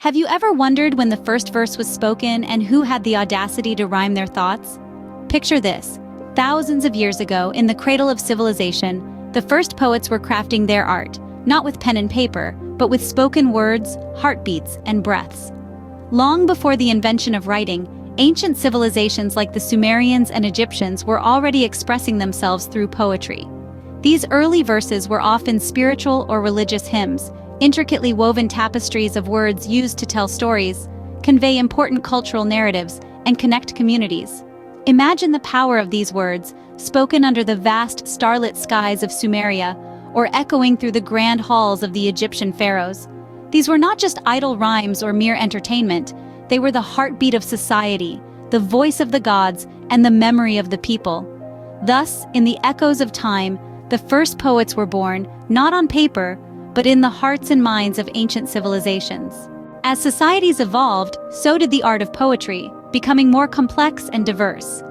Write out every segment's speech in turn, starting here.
Have you ever wondered when the first verse was spoken and who had the audacity to rhyme their thoughts? Picture this. Thousands of years ago, in the cradle of civilization, the first poets were crafting their art, not with pen and paper, but with spoken words, heartbeats, and breaths. Long before the invention of writing, ancient civilizations like the Sumerians and Egyptians were already expressing themselves through poetry. These early verses were often spiritual or religious hymns, intricately woven tapestries of words used to tell stories, convey important cultural narratives, and connect communities. Imagine the power of these words, spoken under the vast starlit skies of Sumeria, or echoing through the grand halls of the Egyptian pharaohs. These were not just idle rhymes or mere entertainment, they were the heartbeat of society, the voice of the gods, and the memory of the people. Thus, in the echoes of time, the first poets were born, not on paper, but in the hearts and minds of ancient civilizations. As societies evolved, so did the art of poetry, becoming more complex and diverse.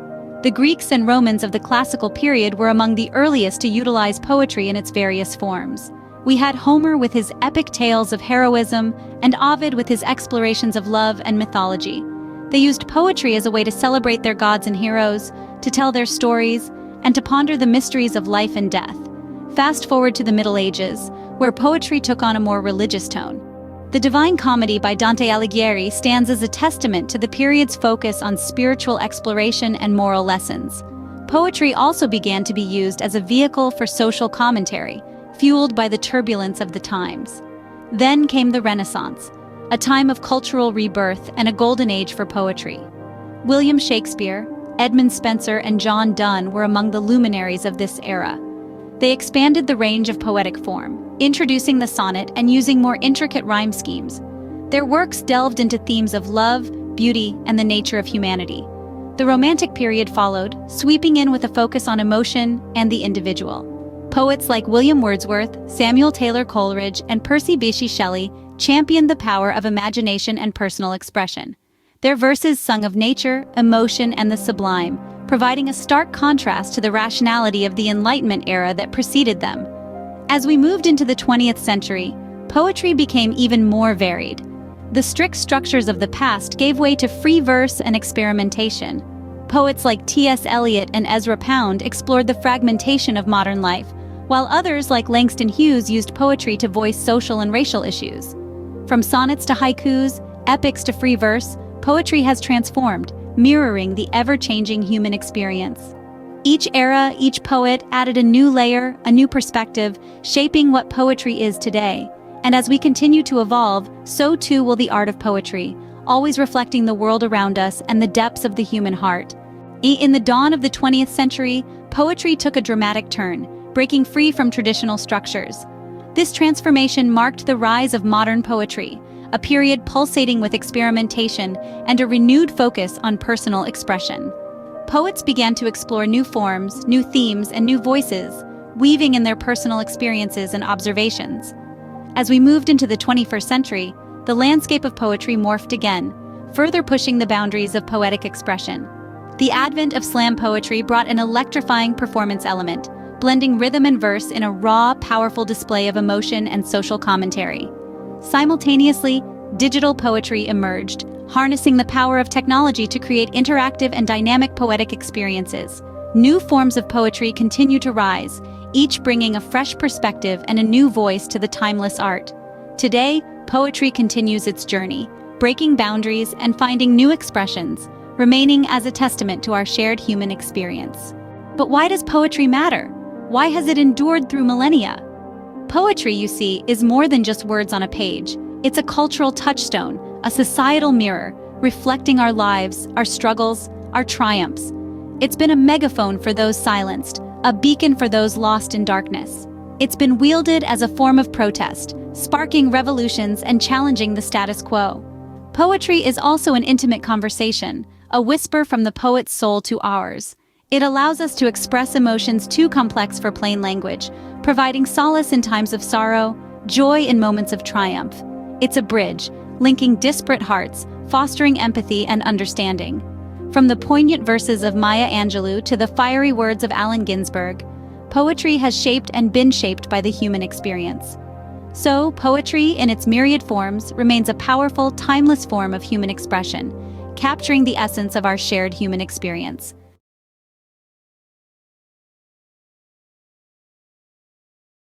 The Greeks and Romans of the classical period were among the earliest to utilize poetry in its various forms. We had Homer with his epic tales of heroism, and Ovid with his explorations of love and mythology. They used poetry as a way to celebrate their gods and heroes, to tell their stories, and to ponder the mysteries of life and death. Fast forward to the Middle Ages, where poetry took on a more religious tone. The Divine Comedy by Dante Alighieri stands as a testament to the period's focus on spiritual exploration and moral lessons. Poetry also began to be used as a vehicle for social commentary, fueled by the turbulence of the times. Then came the Renaissance, a time of cultural rebirth and a golden age for poetry. William Shakespeare, Edmund Spenser, and John Donne were among the luminaries of this era. They expanded the range of poetic form, introducing the sonnet and using more intricate rhyme schemes. Their works delved into themes of love, beauty, and the nature of humanity. The Romantic period followed, sweeping in with a focus on emotion and the individual. Poets like William Wordsworth, Samuel Taylor Coleridge, and Percy Bysshe Shelley championed the power of imagination and personal expression. Their verses sung of nature, emotion, and the sublime, providing a stark contrast to the rationality of the Enlightenment era that preceded them. As we moved into the 20th century, poetry became even more varied. The strict structures of the past gave way to free verse and experimentation. Poets like T.S. Eliot and Ezra Pound explored the fragmentation of modern life, while others like Langston Hughes used poetry to voice social and racial issues. From sonnets to haikus, epics to free verse, poetry has transformed, mirroring the ever-changing human experience. Each era, each poet added a new layer, a new perspective, shaping what poetry is today. And as we continue to evolve, so too will the art of poetry, always reflecting the world around us and the depths of the human heart. In the dawn of the 20th century, poetry took a dramatic turn, breaking free from traditional structures. This transformation marked the rise of modern poetry, a period pulsating with experimentation and a renewed focus on personal expression. Poets began to explore new forms, new themes, and new voices, weaving in their personal experiences and observations. As we moved into the 21st century, the landscape of poetry morphed again, further pushing the boundaries of poetic expression. The advent of slam poetry brought an electrifying performance element, blending rhythm and verse in a raw, powerful display of emotion and social commentary. Simultaneously, digital poetry emerged, harnessing the power of technology to create interactive and dynamic poetic experiences. New forms of poetry continue to rise, each bringing a fresh perspective and a new voice to the timeless art. Today, poetry continues its journey, breaking boundaries and finding new expressions, remaining as a testament to our shared human experience. But why does poetry matter? Why has it endured through millennia? Poetry, you see, is more than just words on a page. It's a cultural touchstone, a societal mirror, reflecting our lives, our struggles, our triumphs. It's been a megaphone for those silenced, a beacon for those lost in darkness. It's been wielded as a form of protest, sparking revolutions and challenging the status quo. Poetry is also an intimate conversation, a whisper from the poet's soul to ours. It allows us to express emotions too complex for plain language, providing solace in times of sorrow, joy in moments of triumph. It's a bridge, linking disparate hearts, fostering empathy and understanding. From the poignant verses of Maya Angelou to the fiery words of Allen Ginsberg, poetry has shaped and been shaped by the human experience. So, poetry, in its myriad forms, remains a powerful, timeless form of human expression, capturing the essence of our shared human experience.